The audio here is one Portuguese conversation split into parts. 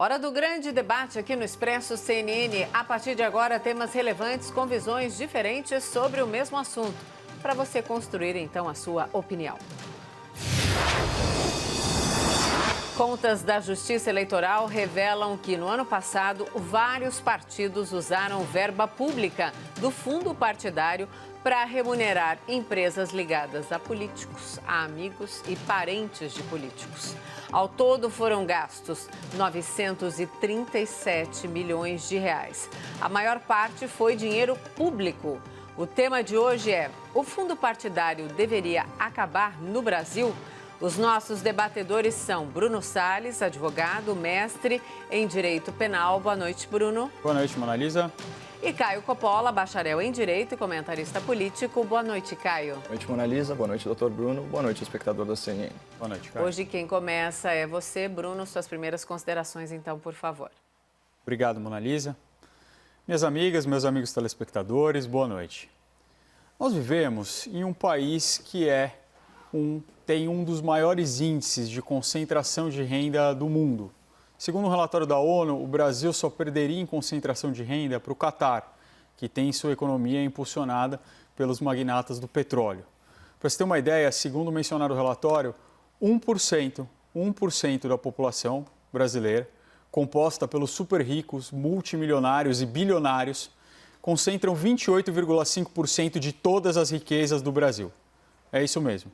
Hora do grande debate aqui no Expresso CNN. A partir de agora, temas relevantes com visões diferentes sobre o mesmo assunto, para você construir então a sua opinião. Contas da Justiça Eleitoral revelam que no ano passado, vários partidos usaram verba pública do fundo partidário para remunerar empresas ligadas a políticos, a amigos e parentes de políticos. Ao todo foram gastos 937 milhões de reais. A maior parte foi dinheiro público. O tema de hoje é: o fundo partidário deveria acabar no Brasil? Os nossos debatedores são Bruno Salles, advogado, mestre em Direito Penal. Boa noite, Bruno. Boa noite, Mona Lisa. E Caio Coppola, bacharel em Direito e comentarista político. Boa noite, Caio. Boa noite, Mona Lisa. Boa noite, doutor Bruno. Boa noite, espectador da CNN. Boa noite, Caio. Hoje quem começa é você, Bruno. Suas primeiras considerações, então, por favor. Obrigado, Mona Lisa. Minhas amigas, meus amigos telespectadores, boa noite. Nós vivemos em um país que tem um dos maiores índices de concentração de renda do mundo. Segundo um relatório da ONU, o Brasil só perderia em concentração de renda para o Catar, que tem sua economia impulsionada pelos magnatas do petróleo. Para você ter uma ideia, segundo mencionado o relatório, 1% da população brasileira, composta pelos super ricos, multimilionários e bilionários, concentram 28,5% de todas as riquezas do Brasil. É isso mesmo.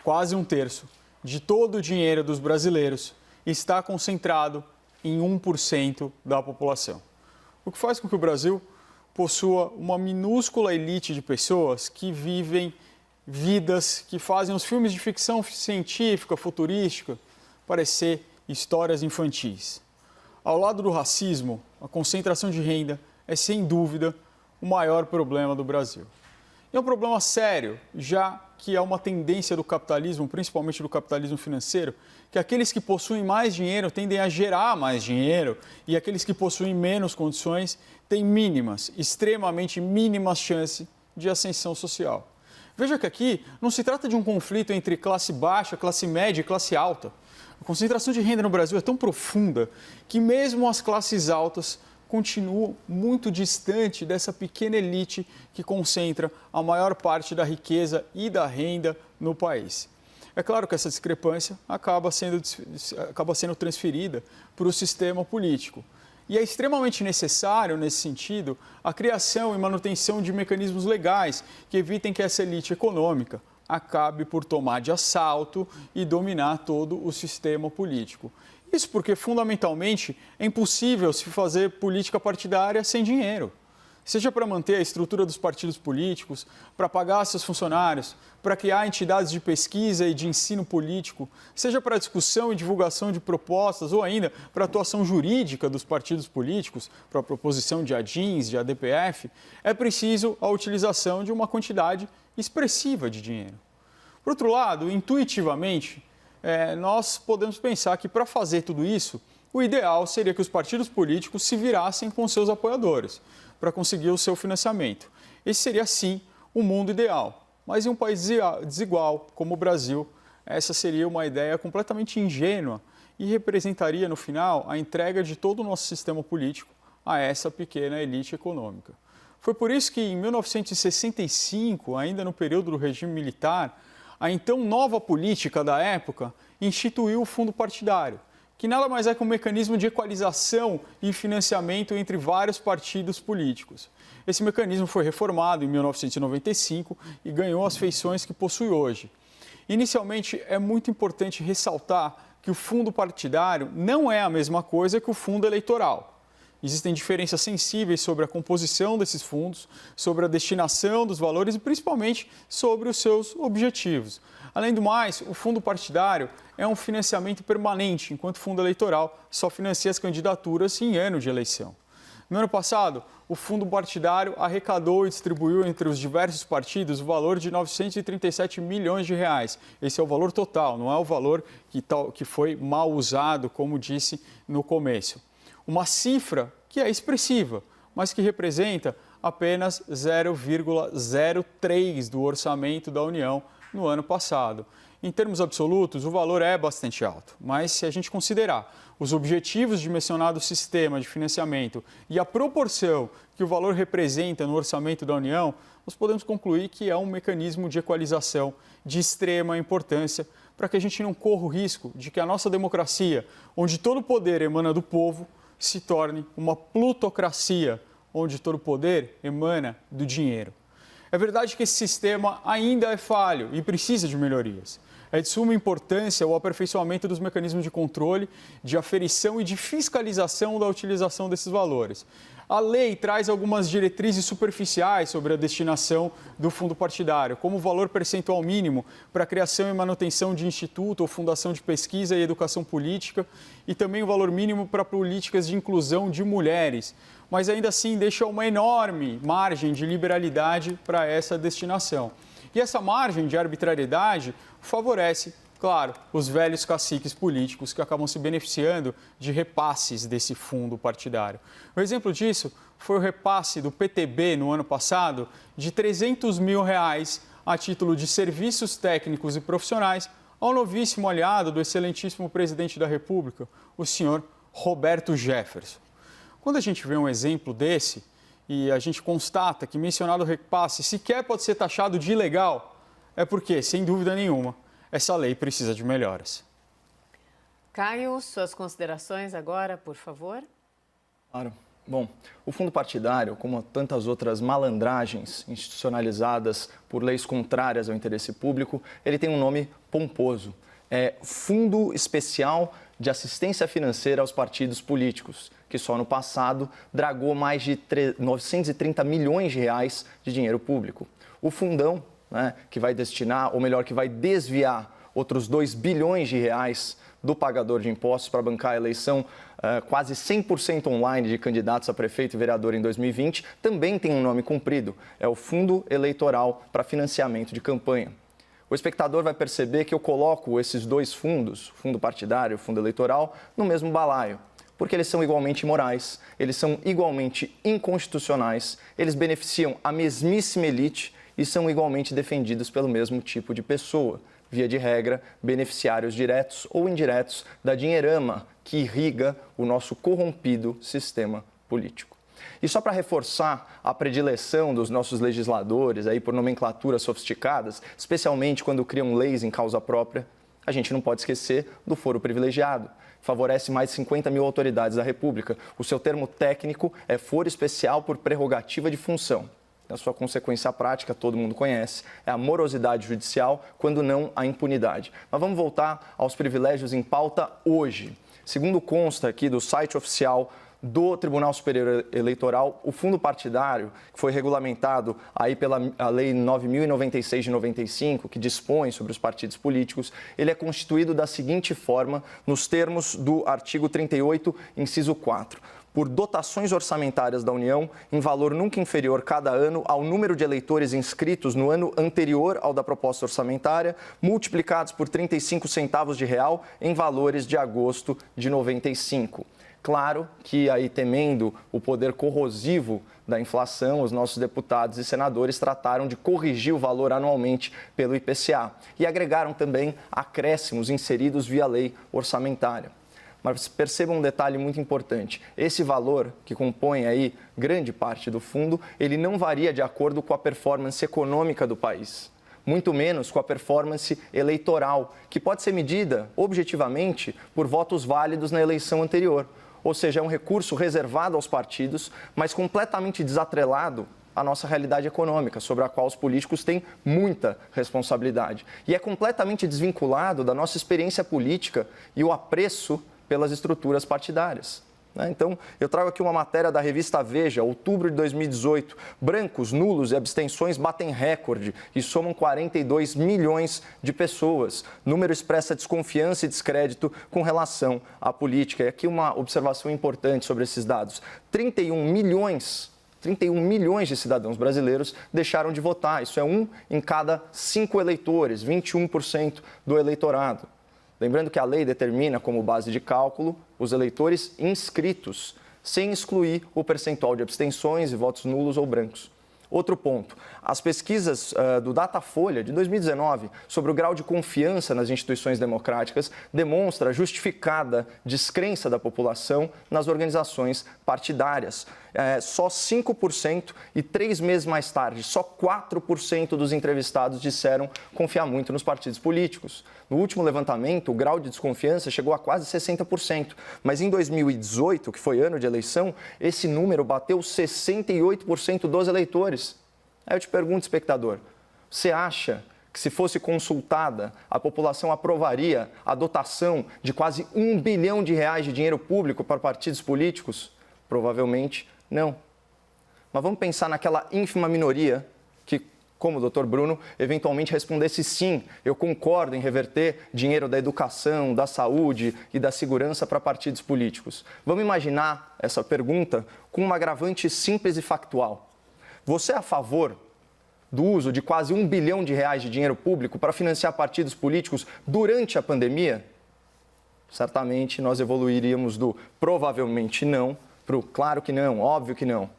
Quase um terço de todo o dinheiro dos brasileiros está concentrado em 1% da população. O que faz com que o Brasil possua uma minúscula elite de pessoas que vivem vidas que fazem os filmes de ficção científica, futurística, parecer histórias infantis. Ao lado do racismo, a concentração de renda é, sem dúvida, o maior problema do Brasil. E é um problema sério, já que é uma tendência do capitalismo, principalmente do capitalismo financeiro, que aqueles que possuem mais dinheiro tendem a gerar mais dinheiro e aqueles que possuem menos condições têm extremamente mínimas chances de ascensão social. Veja que aqui não se trata de um conflito entre classe baixa, classe média e classe alta. A concentração de renda no Brasil é tão profunda que mesmo as classes altas continuam muito distante dessa pequena elite que concentra a maior parte da riqueza e da renda no país. É claro que essa discrepância acaba sendo transferida para o sistema político. E é extremamente necessário, nesse sentido, a criação e manutenção de mecanismos legais que evitem que essa elite econômica acabe por tomar de assalto e dominar todo o sistema político. Isso porque, fundamentalmente, é impossível se fazer política partidária sem dinheiro. Seja para manter a estrutura dos partidos políticos, para pagar seus funcionários, para criar entidades de pesquisa e de ensino político, seja para discussão e divulgação de propostas ou ainda para atuação jurídica dos partidos políticos, para a proposição de ADINs, de ADPF, é preciso a utilização de uma quantidade expressiva de dinheiro. Por outro lado, intuitivamente, nós podemos pensar que para fazer tudo isso, o ideal seria que os partidos políticos se virassem com seus apoiadores para conseguir o seu financiamento. Esse seria, sim, o mundo ideal. Mas em um país desigual como o Brasil, essa seria uma ideia completamente ingênua e representaria, no final, a entrega de todo o nosso sistema político a essa pequena elite econômica. Foi por isso que, em 1965, ainda no período do regime militar, a então nova política da época instituiu o fundo partidário, que nada mais é que um mecanismo de equalização e financiamento entre vários partidos políticos. Esse mecanismo foi reformado em 1995 e ganhou as feições que possui hoje. Inicialmente, é muito importante ressaltar que o fundo partidário não é a mesma coisa que o fundo eleitoral. Existem diferenças sensíveis sobre a composição desses fundos, sobre a destinação dos valores e principalmente sobre os seus objetivos. Além do mais, o fundo partidário é um financiamento permanente, enquanto o fundo eleitoral só financia as candidaturas em ano de eleição. No ano passado, o fundo partidário arrecadou e distribuiu entre os diversos partidos o valor de 937 milhões de reais. Esse é o valor total, não é o valor que foi mal usado, como disse no começo. Uma cifra que é expressiva, mas que representa apenas 0,03% do orçamento da União no ano passado. em termos absolutos, o valor é bastante alto, mas se a gente considerar os objetivos de mencionado sistema de financiamento e a proporção que o valor representa no orçamento da União, nós podemos concluir que é um mecanismo de equalização de extrema importância para que a gente não corra o risco de que a nossa democracia, onde todo o poder emana do povo, se torne uma plutocracia, onde todo o poder emana do dinheiro. É verdade que esse sistema ainda é falho e precisa de melhorias. É de suma importância o aperfeiçoamento dos mecanismos de controle, de aferição e de fiscalização da utilização desses valores. A lei traz algumas diretrizes superficiais sobre a destinação do fundo partidário, como o valor percentual mínimo para a criação e manutenção de instituto ou fundação de pesquisa e educação política e também o valor mínimo para políticas de inclusão de mulheres. Mas ainda assim deixa uma enorme margem de liberalidade para essa destinação. E essa margem de arbitrariedade favorece, claro, os velhos caciques políticos que acabam se beneficiando de repasses desse fundo partidário. Um exemplo disso foi o repasse do PTB no ano passado de R$300 mil a título de serviços técnicos e profissionais ao novíssimo aliado do excelentíssimo presidente da República, o senhor Roberto Jefferson. Quando a gente vê um exemplo desse e a gente constata que mencionado repasse sequer pode ser taxado de ilegal, é porque, sem dúvida nenhuma, essa lei precisa de melhoras. Caio, suas considerações agora, por favor. Claro. Bom, o fundo partidário, como tantas outras malandragens institucionalizadas por leis contrárias ao interesse público, ele tem um nome pomposo. É Fundo Especial de Assistência Financeira aos Partidos Políticos, que só no passado dragou mais de 930 milhões de reais de dinheiro público. O fundão, que vai destinar, ou melhor, que vai desviar outros 2 bilhões de reais do pagador de impostos para bancar a eleição quase 100% online de candidatos a prefeito e vereador em 2020, também tem um nome comprido, é o Fundo Eleitoral para Financiamento de Campanha. O espectador vai perceber que eu coloco esses dois fundos, fundo partidário e fundo eleitoral, no mesmo balaio, porque eles são igualmente imorais, eles são igualmente inconstitucionais, eles beneficiam a mesmíssima elite e são igualmente defendidos pelo mesmo tipo de pessoa, via de regra, beneficiários diretos ou indiretos da dinheirama que irriga o nosso corrompido sistema político. E só para reforçar a predileção dos nossos legisladores aí por nomenclaturas sofisticadas, especialmente quando criam leis em causa própria, a gente não pode esquecer do foro privilegiado. Favorece mais de 50 mil autoridades da República. O seu termo técnico é foro especial por prerrogativa de função. A sua consequência prática, todo mundo conhece, é a morosidade judicial, quando não a impunidade. Mas vamos voltar aos privilégios em pauta hoje. Segundo consta aqui do site oficial do Tribunal Superior Eleitoral, o fundo partidário, que foi regulamentado aí pela Lei 9.096 de 95, que dispõe sobre os partidos políticos, ele é constituído da seguinte forma, nos termos do artigo 38, inciso 4. Por dotações orçamentárias da União, em valor nunca inferior cada ano ao número de eleitores inscritos no ano anterior ao da proposta orçamentária, multiplicados por 35 centavos de real em valores de agosto de 95. Claro que aí, temendo o poder corrosivo da inflação, os nossos deputados e senadores trataram de corrigir o valor anualmente pelo IPCA e agregaram também acréscimos inseridos via lei orçamentária. Mas percebam um detalhe muito importante. Esse valor, que compõe aí grande parte do fundo, ele não varia de acordo com a performance econômica do país, muito menos com a performance eleitoral, que pode ser medida objetivamente por votos válidos na eleição anterior. Ou seja, é um recurso reservado aos partidos, mas completamente desatrelado à nossa realidade econômica, sobre a qual os políticos têm muita responsabilidade. E é completamente desvinculado da nossa experiência política e o apreço pelas estruturas partidárias. Então, eu trago aqui uma matéria da revista Veja, outubro de 2018. Brancos, nulos e abstenções batem recorde e somam 42 milhões de pessoas. Número expressa desconfiança e descrédito com relação à política. E aqui uma observação importante sobre esses dados. 31 milhões de cidadãos brasileiros deixaram de votar. Isso é 1 em cada 5 eleitores, 21% do eleitorado. Lembrando que a lei determina como base de cálculo os eleitores inscritos, sem excluir o percentual de abstenções e votos nulos ou brancos. Outro ponto, as pesquisas do Datafolha de 2019 sobre o grau de confiança nas instituições democráticas demonstra a justificada descrença da população nas organizações partidárias. Só 5% e 3 meses mais tarde, só 4% dos entrevistados disseram confiar muito nos partidos políticos. No último levantamento, o grau de desconfiança chegou a quase 60%, mas em 2018, que foi ano de eleição, esse número bateu 68% dos eleitores. Aí eu te pergunto, espectador, você acha que se fosse consultada, a população aprovaria a dotação de quase R$1 bilhão de dinheiro público para partidos políticos? Provavelmente não. Mas vamos pensar naquela ínfima minoria que, como o doutor Bruno, eventualmente respondesse sim, eu concordo em reverter dinheiro da educação, da saúde e da segurança para partidos políticos. Vamos imaginar essa pergunta com uma agravante simples e factual. Você é a favor do uso de quase R$1 bilhão de dinheiro público para financiar partidos políticos durante a pandemia? Certamente nós evoluiríamos do provavelmente não para o claro que não, óbvio que não.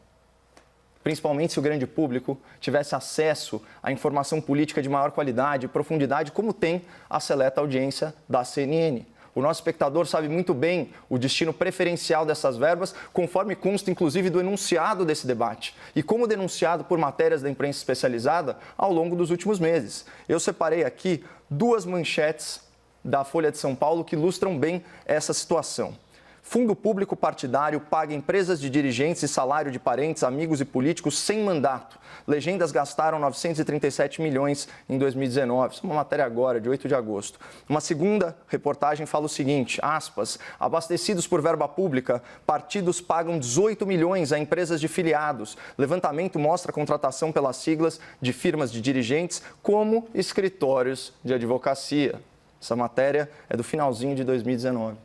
Principalmente se o grande público tivesse acesso à informação política de maior qualidade e profundidade, como tem a seleta audiência da CNN. O nosso espectador sabe muito bem o destino preferencial dessas verbas, conforme consta inclusive do enunciado desse debate e como denunciado por matérias da imprensa especializada ao longo dos últimos meses. Eu separei aqui 2 manchetes da Folha de São Paulo que ilustram bem essa situação. Fundo público partidário paga empresas de dirigentes e salário de parentes, amigos e políticos sem mandato. Legendas gastaram 937 milhões em 2019. Isso é uma matéria agora, de 8 de agosto. Uma segunda reportagem fala o seguinte, aspas, abastecidos por verba pública, partidos pagam 18 milhões a empresas de filiados. Levantamento mostra a contratação pelas siglas de firmas de dirigentes como escritórios de advocacia. Essa matéria é do finalzinho de 2019.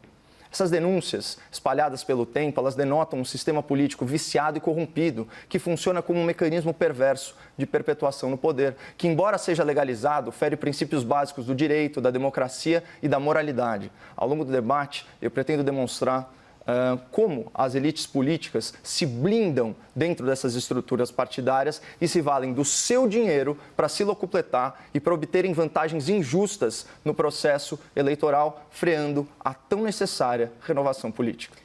Essas denúncias, espalhadas pelo tempo, elas denotam um sistema político viciado e corrompido, que funciona como um mecanismo perverso de perpetuação no poder, que, embora seja legalizado, fere princípios básicos do direito, da democracia e da moralidade. Ao longo do debate, eu pretendo demonstrar como as elites políticas se blindam dentro dessas estruturas partidárias e se valem do seu dinheiro para se locupletar e para obterem vantagens injustas no processo eleitoral, freando a tão necessária renovação política.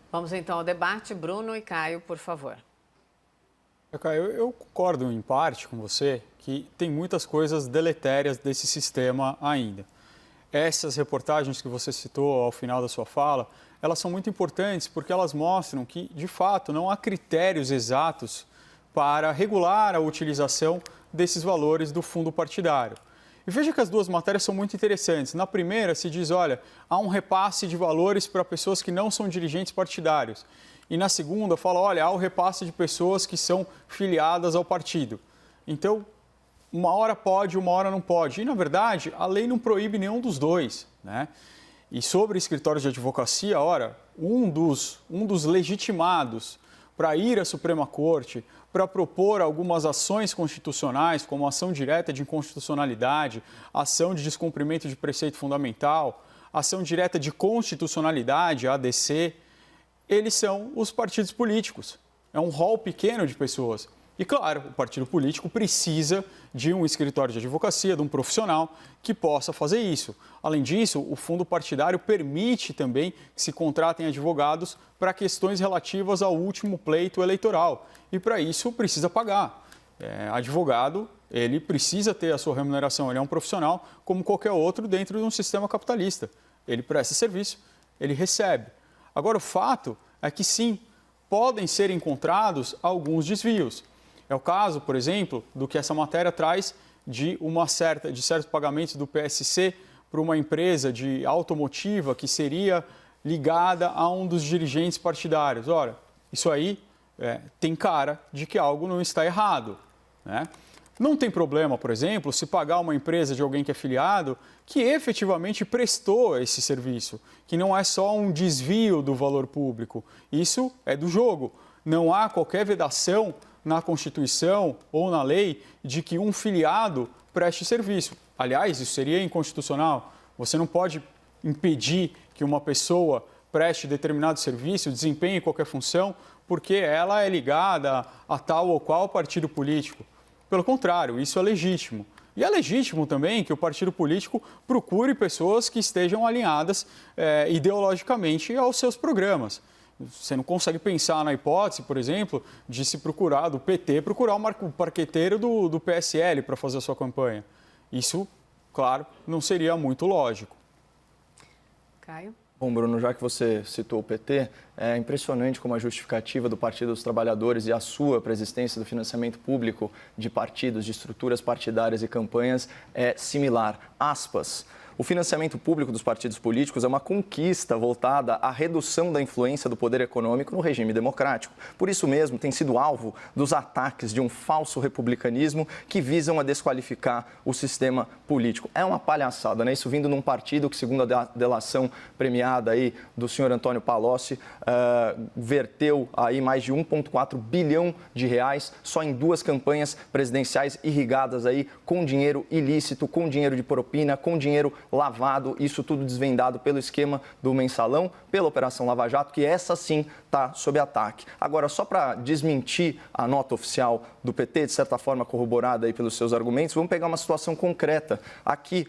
Vamos então ao debate. Bruno e Caio, por favor. Caio, eu concordo em parte com você que tem muitas coisas deletérias desse sistema ainda. Essas reportagens que você citou ao final da sua fala, elas são muito importantes porque elas mostram que, de fato, não há critérios exatos para regular a utilização desses valores do fundo partidário. E veja que as 2 matérias são muito interessantes. Na primeira se diz, olha, há um repasse de valores para pessoas que não são dirigentes partidários. E na segunda fala, olha, há o repasse de pessoas que são filiadas ao partido. Então, uma hora pode, uma hora não pode. E, na verdade, a lei não proíbe nenhum dos dois, né? E sobre escritórios de advocacia, ora, um dos legitimados para ir à Suprema Corte, para propor algumas ações constitucionais, como ação direta de inconstitucionalidade, ação de descumprimento de preceito fundamental, ação direta de constitucionalidade, ADC, eles são os partidos políticos. É um rol pequeno de pessoas. E, claro, o partido político precisa de um escritório de advocacia, de um profissional que possa fazer isso. Além disso, o fundo partidário permite também que se contratem advogados para questões relativas ao último pleito eleitoral. E, para isso, precisa pagar. Advogado, ele precisa ter a sua remuneração. Ele é um profissional como qualquer outro dentro de um sistema capitalista. Ele presta serviço, ele recebe. Agora, o fato é que, sim, podem ser encontrados alguns desvios. É o caso, por exemplo, do que essa matéria traz de certos pagamentos do PSC para uma empresa de automotiva que seria ligada a um dos dirigentes partidários. Ora, isso aí tem cara de que algo não está errado, né? Não tem problema, por exemplo, se pagar uma empresa de alguém que é filiado que efetivamente prestou esse serviço, que não é só um desvio do valor público. Isso é do jogo. Não há qualquer vedação na Constituição ou na lei de que um filiado preste serviço. Aliás, isso seria inconstitucional. Você não pode impedir que uma pessoa preste determinado serviço, desempenhe qualquer função, porque ela é ligada a tal ou qual partido político. Pelo contrário, isso é legítimo. E é legítimo também que o partido político procure pessoas que estejam alinhadas ideologicamente aos seus programas. Você não consegue pensar na hipótese, por exemplo, de se procurar, do PT, procurar o parqueteiro do PSL para fazer a sua campanha. Isso, claro, não seria muito lógico. Caio? Bom, Bruno, já que você citou o PT, é impressionante como a justificativa do Partido dos Trabalhadores e a sua preexistência do financiamento público de partidos, de estruturas partidárias e campanhas é similar. Aspas. O financiamento público dos partidos políticos é uma conquista voltada à redução da influência do poder econômico no regime democrático. Por isso mesmo, tem sido alvo dos ataques de um falso republicanismo que visam a desqualificar o sistema político. É uma palhaçada, né? Isso vindo num partido que, segundo a delação premiada aí do senhor Antônio Palocci, verteu aí mais de 1,4 bilhão de reais só em 2 campanhas presidenciais irrigadas aí com dinheiro ilícito, com dinheiro de propina, com dinheiro lavado, isso tudo desvendado pelo esquema do Mensalão, pela Operação Lava Jato, que essa sim está sob ataque. Agora, só para desmentir a nota oficial do PT, de certa forma corroborada aí pelos seus argumentos, vamos pegar uma situação concreta. Aqui,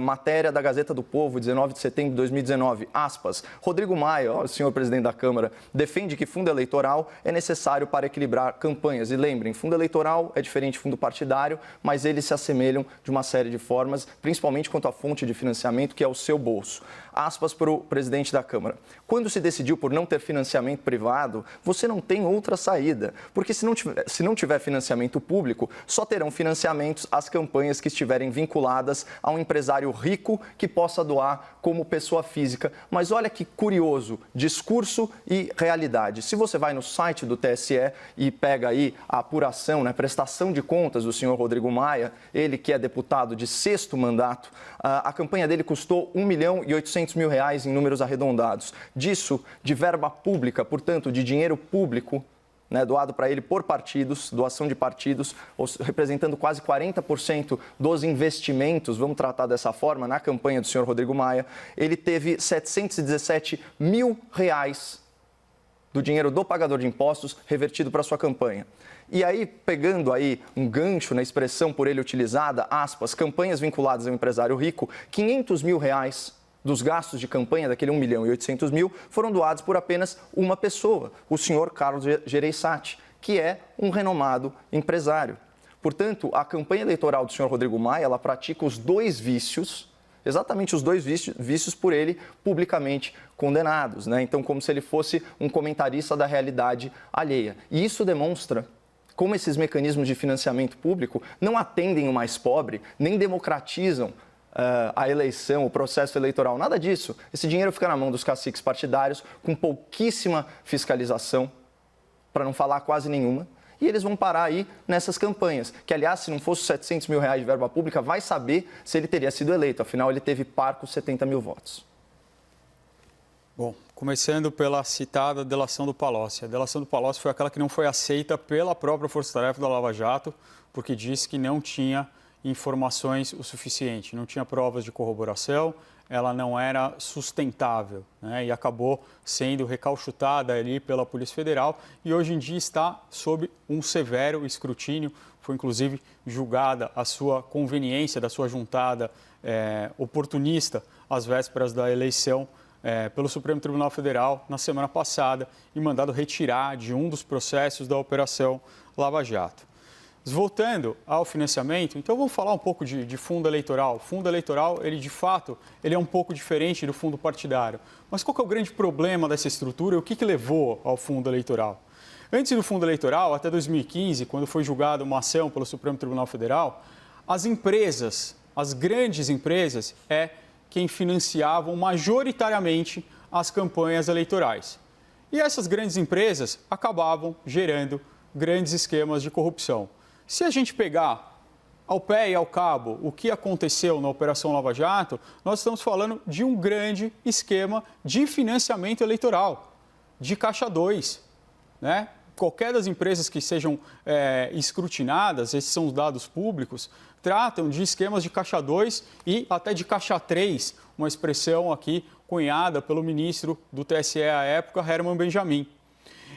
matéria da Gazeta do Povo, 19 de setembro de 2019, aspas, Rodrigo Maia, o senhor presidente da Câmara, defende que fundo eleitoral é necessário para equilibrar campanhas. E lembrem, fundo eleitoral é diferente de fundo partidário, mas eles se assemelham de uma série de formas, principalmente quanto à fonte de financiamento, que é o seu bolso. Aspas para o presidente da Câmara. Quando se decidiu por não ter financiamento privado, você não tem outra saída, porque se não tiver financiamento público, só terão financiamentos as campanhas que estiverem vinculadas a um empresário rico que possa doar como pessoa física. Mas olha que curioso, discurso e realidade. Se você vai no site do TSE e pega aí a apuração, né, prestação de contas do senhor Rodrigo Maia, ele que é deputado de 6º mandato, a campanha dele custou R$ 1.800.000 em números arredondados. Disso, de verba pública, portanto, de dinheiro público, né, doado para ele por partidos, doação de partidos, representando quase 40% dos investimentos, vamos tratar dessa forma, na campanha do senhor Rodrigo Maia, ele teve R$ 717 mil do dinheiro do pagador de impostos revertido para sua campanha. E aí, pegando aí um gancho na expressão por ele utilizada, aspas, campanhas vinculadas ao empresário rico, R$ 500 mil dos gastos de campanha daquele 1.800.000 foram doados por apenas uma pessoa, o senhor Carlos Gereissati, que é um renomado empresário. Portanto, a campanha eleitoral do senhor Rodrigo Maia, ela pratica os 2 vícios, exatamente os 2 vícios por ele publicamente condenados, né? Então, como se ele fosse um comentarista da realidade alheia. E isso demonstra como esses mecanismos de financiamento público não atendem o mais pobre, nem democratizam a eleição, o processo eleitoral, nada disso. Esse dinheiro fica na mão dos caciques partidários, com pouquíssima fiscalização, para não falar quase nenhuma, e eles vão parar aí nessas campanhas, que, aliás, se não fosse 700 mil reais de verba pública, vai saber se ele teria sido eleito, afinal, ele teve parcos 70 mil votos. Bom, começando pela citada delação do Palocci. A delação do Palocci foi aquela que não foi aceita pela própria Força-Tarefa da Lava Jato, porque disse que não tinha informações o suficiente, não tinha provas de corroboração, ela não era sustentável, né? E acabou sendo recauchutada ali pela Polícia Federal e hoje em dia está sob um severo escrutínio. Foi inclusive julgada a sua conveniência da sua juntada oportunista às vésperas da eleição pelo Supremo Tribunal Federal na semana passada e mandado retirar de um dos processos da Operação Lava Jato. Voltando ao financiamento, então vamos falar um pouco de fundo eleitoral. O fundo eleitoral, ele de fato, ele é um pouco diferente do fundo partidário. Mas qual que é o grande problema dessa estrutura e o que levou ao fundo eleitoral? Antes do fundo eleitoral, até 2015, quando foi julgada uma ação pelo Supremo Tribunal Federal, as empresas, as grandes empresas, quem financiavam majoritariamente as campanhas eleitorais. E essas grandes empresas acabavam gerando grandes esquemas de corrupção. Se a gente pegar ao pé e ao cabo o que aconteceu na Operação Lava Jato, nós estamos falando de um grande esquema de financiamento eleitoral, de Caixa 2, né? Qualquer das empresas que sejam escrutinadas, esses são os dados públicos, tratam de esquemas de caixa 2 e até de caixa 3, uma expressão aqui cunhada pelo ministro do TSE à época, Herman Benjamin.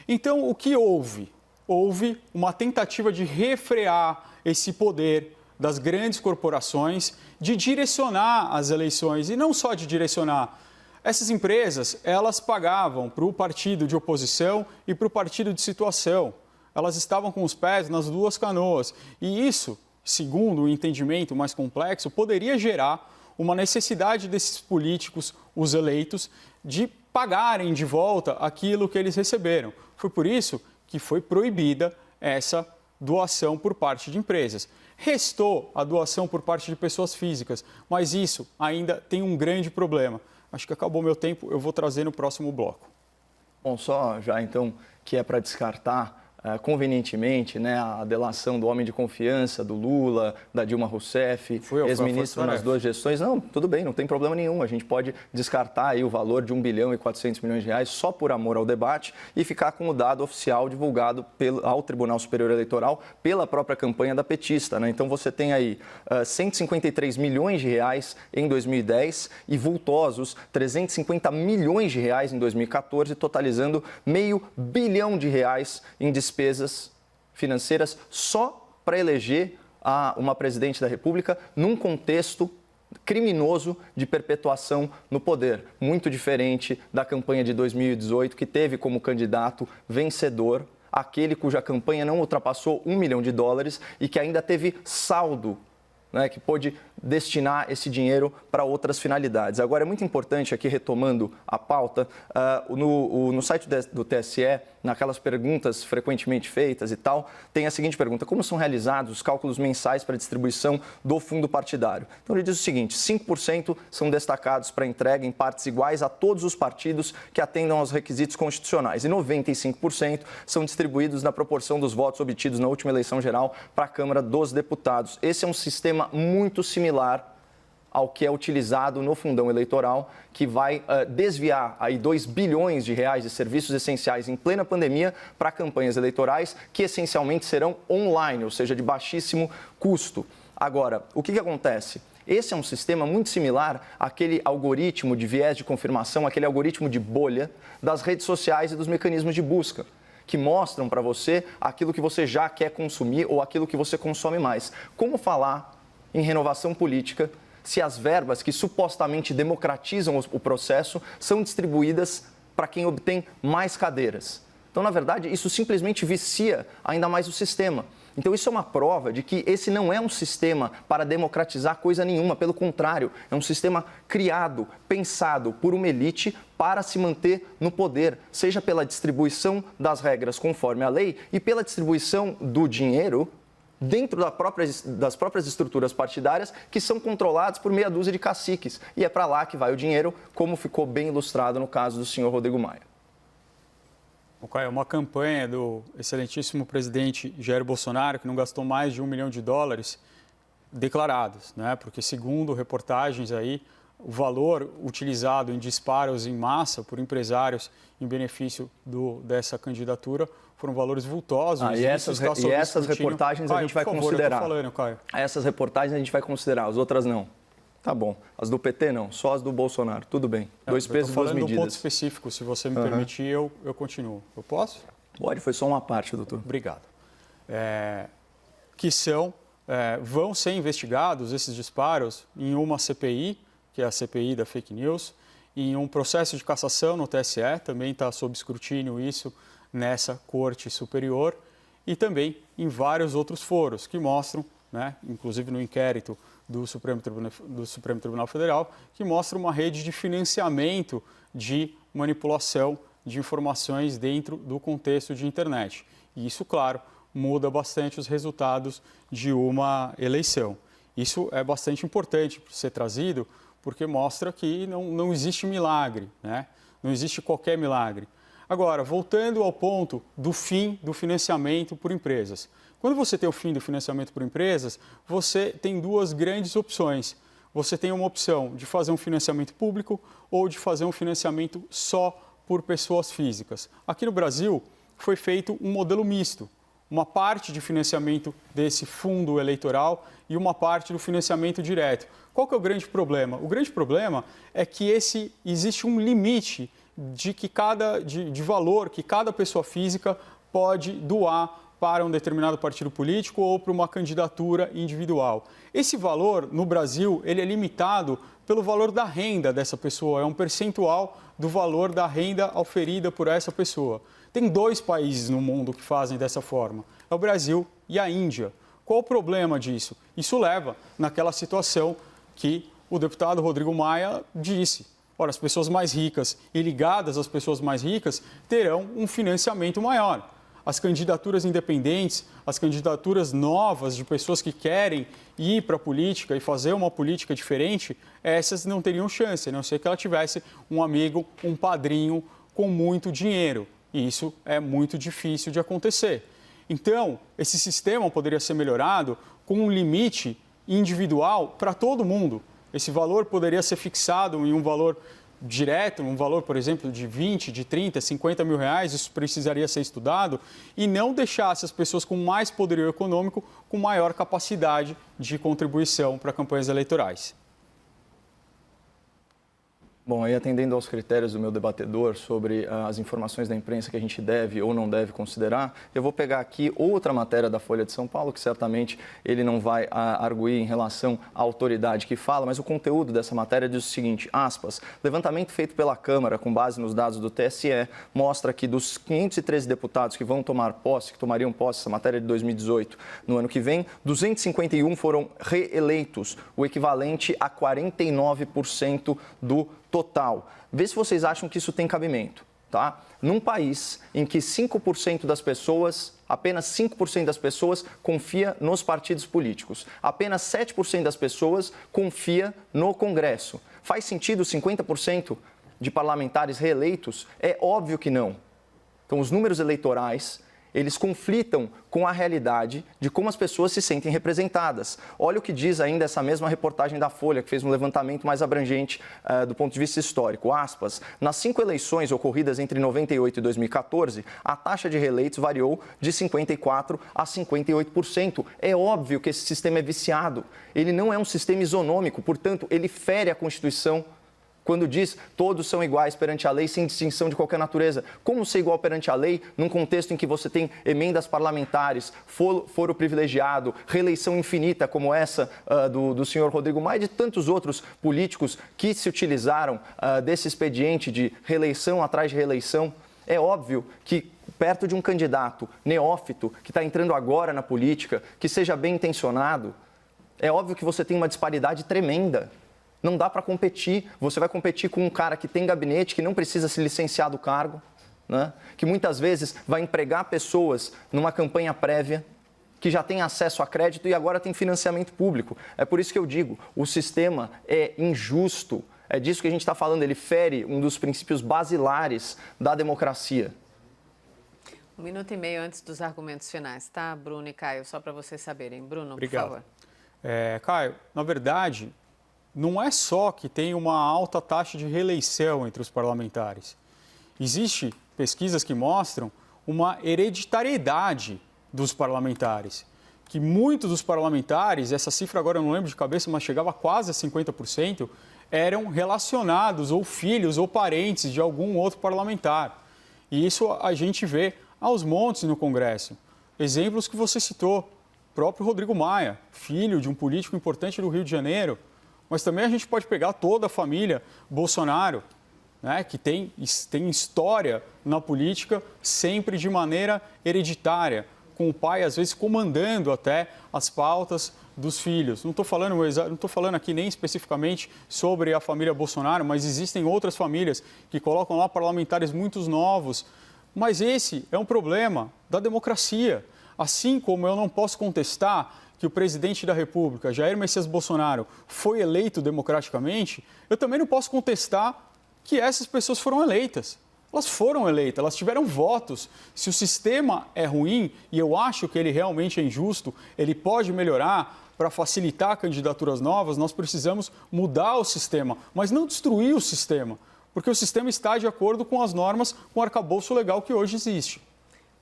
Então, o que houve? Houve uma tentativa de refrear esse poder das grandes corporações, de direcionar as eleições, e não só de direcionar. Essas empresas, elas pagavam para o partido de oposição e para o partido de situação. Elas estavam com os pés nas duas canoas. E isso, segundo o entendimento mais complexo, poderia gerar uma necessidade desses políticos, os eleitos, de pagarem de volta aquilo que eles receberam. Foi por isso que foi proibida essa doação por parte de empresas. Restou a doação por parte de pessoas físicas, mas isso ainda tem um grande problema. Acho que acabou meu tempo, eu vou trazer no próximo bloco. Bom, só já então que é para descartar convenientemente, né, a delação do homem de confiança, do Lula, da Dilma Rousseff, ex-ministro nas duas gestões. Não, tudo bem, não tem problema nenhum. A gente pode descartar aí o valor de 1 bilhão e 400 milhões de reais só por amor ao debate e ficar com o dado oficial divulgado ao Tribunal Superior Eleitoral pela própria campanha da petista, né? Então você tem aí 153 milhões de reais em 2010 e vultosos 350 milhões de reais em 2014, totalizando R$500 bilhão em despesas financeiras só para eleger uma presidente da República num contexto criminoso de perpetuação no poder, muito diferente da campanha de 2018, que teve como candidato vencedor aquele cuja campanha não ultrapassou US$1 milhão e que ainda teve saldo, né, que pôde destinar esse dinheiro para outras finalidades. Agora, é muito importante aqui, retomando a pauta, no site do TSE, naquelas perguntas frequentemente feitas e tal, tem a seguinte pergunta: como são realizados os cálculos mensais para a distribuição do fundo partidário? Então, ele diz o seguinte: 5% são destacados para entrega em partes iguais a todos os partidos que atendam aos requisitos constitucionais e 95% são distribuídos na proporção dos votos obtidos na última eleição geral para a Câmara dos Deputados. Esse é um sistema muito similar ao que é utilizado no fundão eleitoral, que vai desviar aí R$2 bilhões de serviços essenciais em plena pandemia para campanhas eleitorais que essencialmente serão online, ou seja, de baixíssimo custo. Agora, o que acontece? Esse é um sistema muito similar àquele algoritmo de viés de confirmação, aquele algoritmo de bolha das redes sociais e dos mecanismos de busca, que mostram para você aquilo que você já quer consumir ou aquilo que você consome mais. Como falar em renovação política se as verbas que supostamente democratizam o processo são distribuídas para quem obtém mais cadeiras? Então, na verdade, isso simplesmente vicia ainda mais o sistema. Então, isso é uma prova de que esse não é um sistema para democratizar coisa nenhuma. Pelo contrário, é um sistema criado, pensado por uma elite para se manter no poder, seja pela distribuição das regras conforme a lei e pela distribuição do dinheiro dentro das próprias estruturas partidárias, que são controladas por meia dúzia de caciques. E é para lá que vai o dinheiro, como ficou bem ilustrado no caso do senhor Rodrigo Maia. É uma campanha do excelentíssimo presidente Jair Bolsonaro, que não gastou mais de US$1 milhão declarados, né? Porque, segundo reportagens aí, o valor utilizado em disparos em massa por empresários em benefício dessa candidatura foram valores vultosos. E essas reportagens a gente vai considerar. Essas reportagens a gente vai considerar, as outras não. Tá bom. As do PT não, só as do Bolsonaro. Tudo bem. Dois pesos, duas medidas. Falando de um ponto específico, se você me permitir, eu continuo. Eu posso? Pode, foi só uma parte, doutor. Obrigado. Vão ser investigados esses disparos em uma CPI, que é a CPI da fake news, em um processo de cassação no TSE, também está sob escrutínio isso nessa Corte Superior, e também em vários outros foros que mostram, né, inclusive no inquérito do Supremo Tribunal Federal, que mostra uma rede de financiamento de manipulação de informações dentro do contexto de internet. E isso, claro, muda bastante os resultados de uma eleição. Isso é bastante importante ser trazido, porque mostra que não existe milagre, né? Não existe qualquer milagre. Agora, voltando ao ponto do fim do financiamento por empresas. Quando você tem o fim do financiamento por empresas, você tem duas grandes opções. Você tem uma opção de fazer um financiamento público ou de fazer um financiamento só por pessoas físicas. Aqui no Brasil foi feito um modelo misto. uma parte de financiamento desse fundo eleitoral e uma parte do financiamento direto. Qual que é o grande problema? O grande problema é que existe um limite de valor que cada pessoa física pode doar para um determinado partido político ou para uma candidatura individual. Esse valor, no Brasil, ele é limitado pelo valor da renda dessa pessoa, é um percentual do valor da renda oferida por essa pessoa. Tem 2 países no mundo que fazem dessa forma, é o Brasil e a Índia. Qual o problema disso? Isso leva naquela situação que o deputado Rodrigo Maia disse. Ora, as pessoas mais ricas e ligadas às pessoas mais ricas terão um financiamento maior. As candidaturas independentes, as candidaturas novas de pessoas que querem ir para a política e fazer uma política diferente, essas não teriam chance, a não ser que ela tivesse um amigo, um padrinho com muito dinheiro. E isso é muito difícil de acontecer. Então, esse sistema poderia ser melhorado com um limite individual para todo mundo. Esse valor poderia ser fixado em um valor direto, um valor, por exemplo, de 20, de 30, 50 mil reais, isso precisaria ser estudado, e não deixasse as pessoas com mais poderio econômico com maior capacidade de contribuição para campanhas eleitorais. Bom, aí atendendo aos critérios do meu debatedor sobre as informações da imprensa que a gente deve ou não deve considerar, eu vou pegar aqui outra matéria da Folha de São Paulo, que certamente ele não vai arguir em relação à autoridade que fala, mas o conteúdo dessa matéria diz o seguinte, aspas, levantamento feito pela Câmara com base nos dados do TSE mostra que dos 513 deputados que vão tomar posse, que tomariam posse, essa matéria de 2018, no ano que vem, 251 foram reeleitos, o equivalente a 49% do total. Vê se vocês acham que isso tem cabimento, tá? Num país em que 5% das pessoas, apenas 5% das pessoas confia nos partidos políticos, apenas 7% das pessoas confia no Congresso. Faz sentido 50% de parlamentares reeleitos? É óbvio que não. Então, os números eleitorais, eles conflitam com a realidade de como as pessoas se sentem representadas. Olha o que diz ainda essa mesma reportagem da Folha, que fez um levantamento mais abrangente do ponto de vista histórico. Aspas, nas 5 eleições ocorridas entre 98 e 2014, a taxa de reeleitos variou de 54% a 58%. É óbvio que esse sistema é viciado. Ele não é um sistema isonômico, portanto, ele fere a Constituição. Quando diz todos são iguais perante a lei, sem distinção de qualquer natureza. Como ser igual perante a lei num contexto em que você tem emendas parlamentares, foro privilegiado, reeleição infinita como essa do senhor Rodrigo Maia e de tantos outros políticos que se utilizaram desse expediente de reeleição atrás de reeleição? É óbvio que perto de um candidato neófito que está entrando agora na política, que seja bem intencionado, é óbvio que você tem uma disparidade tremenda. Não dá para competir. Você vai competir com um cara que tem gabinete, que não precisa se licenciar do cargo, né? Que muitas vezes vai empregar pessoas numa campanha prévia, que já tem acesso a crédito e agora tem financiamento público. É por isso que eu digo, o sistema é injusto. É disso que a gente está falando. Ele fere um dos princípios basilares da democracia. 1 minuto e meio antes dos argumentos finais, tá, Bruno e Caio? Só para vocês saberem. Bruno, obrigado. Por favor. Caio, na verdade, não é só que tem uma alta taxa de reeleição entre os parlamentares. Existem pesquisas que mostram uma hereditariedade dos parlamentares. Que muitos dos parlamentares, essa cifra agora eu não lembro de cabeça, mas chegava quase a 50%, eram relacionados ou filhos ou parentes de algum outro parlamentar. E isso a gente vê aos montes no Congresso. Exemplos que você citou, o próprio Rodrigo Maia, filho de um político importante do Rio de Janeiro. Mas também a gente pode pegar toda a família Bolsonaro, né, que tem história na política sempre de maneira hereditária, com o pai, às vezes, comandando até as pautas dos filhos. Não estou falando aqui nem especificamente sobre a família Bolsonaro, mas existem outras famílias que colocam lá parlamentares muito novos. Mas esse é um problema da democracia. Assim como eu não posso contestar que o presidente da República, Jair Messias Bolsonaro, foi eleito democraticamente, eu também não posso contestar que essas pessoas foram eleitas. Elas foram eleitas, elas tiveram votos. Se o sistema é ruim, e eu acho que ele realmente é injusto, ele pode melhorar para facilitar candidaturas novas, nós precisamos mudar o sistema, mas não destruir o sistema, porque o sistema está de acordo com as normas, com o arcabouço legal que hoje existe.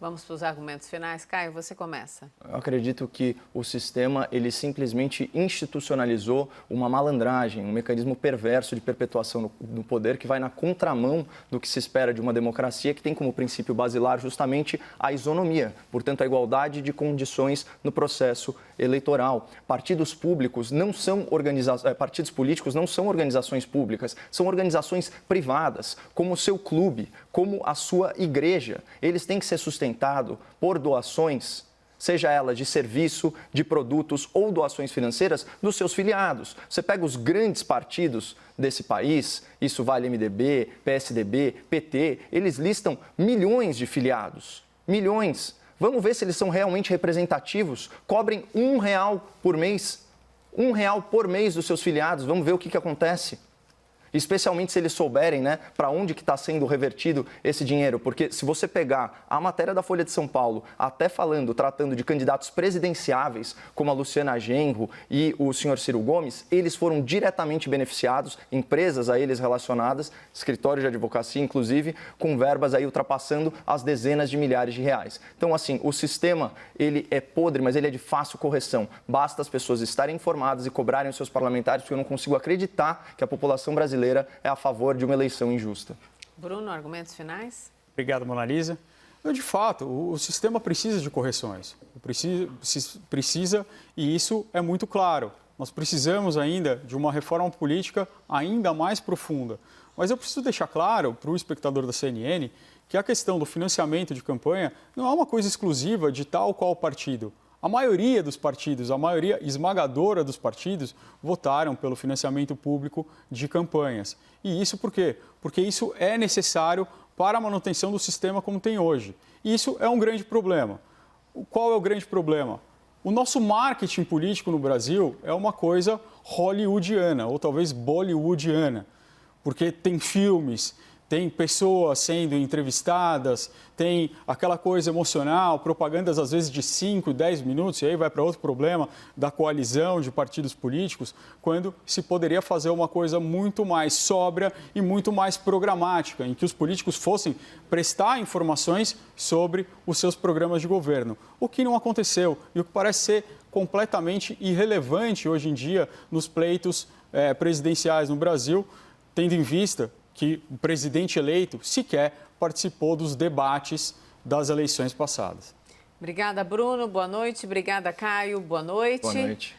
Vamos para os argumentos finais. Caio, você começa. Eu acredito que o sistema, ele simplesmente institucionalizou uma malandragem, um mecanismo perverso de perpetuação do poder que vai na contramão do que se espera de uma democracia que tem como princípio basilar justamente a isonomia, portanto, a igualdade de condições no processo eleitoral. Partidos públicos não são partidos políticos não são organizações públicas, são organizações privadas, como o seu clube, como a sua igreja. Eles têm que ser sustentados por doações, seja ela de serviço, de produtos ou doações financeiras dos seus filiados. Você pega os grandes partidos desse país, isso vale MDB, PSDB, PT, eles listam milhões de filiados, milhões. Vamos ver se eles são realmente representativos, cobrem R$1 por mês, R$1 por mês dos seus filiados, vamos ver o que acontece. Especialmente se eles souberem, né, para onde que está sendo revertido esse dinheiro. Porque se você pegar a matéria da Folha de São Paulo, até tratando de candidatos presidenciáveis, como a Luciana Genro e o senhor Ciro Gomes, eles foram diretamente beneficiados, empresas a eles relacionadas, escritórios de advocacia, inclusive, com verbas aí ultrapassando as dezenas de milhares de reais. Então, assim, o sistema, ele é podre, mas ele é de fácil correção. Basta as pessoas estarem informadas e cobrarem os seus parlamentares, porque eu não consigo acreditar que a população brasileira é a favor de uma eleição injusta. Bruno, argumentos finais? Obrigado, Mona Lisa. De fato, o sistema precisa de correções. Precisa, e isso é muito claro. Nós precisamos ainda de uma reforma política ainda mais profunda. Mas eu preciso deixar claro para o espectador da CNN que a questão do financiamento de campanha não é uma coisa exclusiva de tal ou qual partido. A maioria dos partidos, a maioria esmagadora dos partidos, votaram pelo financiamento público de campanhas. E isso por quê? Porque isso é necessário para a manutenção do sistema como tem hoje. E isso é um grande problema. Qual é o grande problema? O nosso marketing político no Brasil é uma coisa hollywoodiana, ou talvez bollywoodiana, porque tem filmes, tem pessoas sendo entrevistadas, tem aquela coisa emocional, propagandas às vezes de 5, 10 minutos, e aí vai para outro problema da coalizão de partidos políticos, quando se poderia fazer uma coisa muito mais sóbria e muito mais programática, em que os políticos fossem prestar informações sobre os seus programas de governo. O que não aconteceu e o que parece ser completamente irrelevante hoje em dia nos pleitos presidenciais no Brasil, tendo em vista que o presidente eleito sequer participou dos debates das eleições passadas. Obrigada, Bruno. Boa noite. Obrigada, Caio. Boa noite. Boa noite.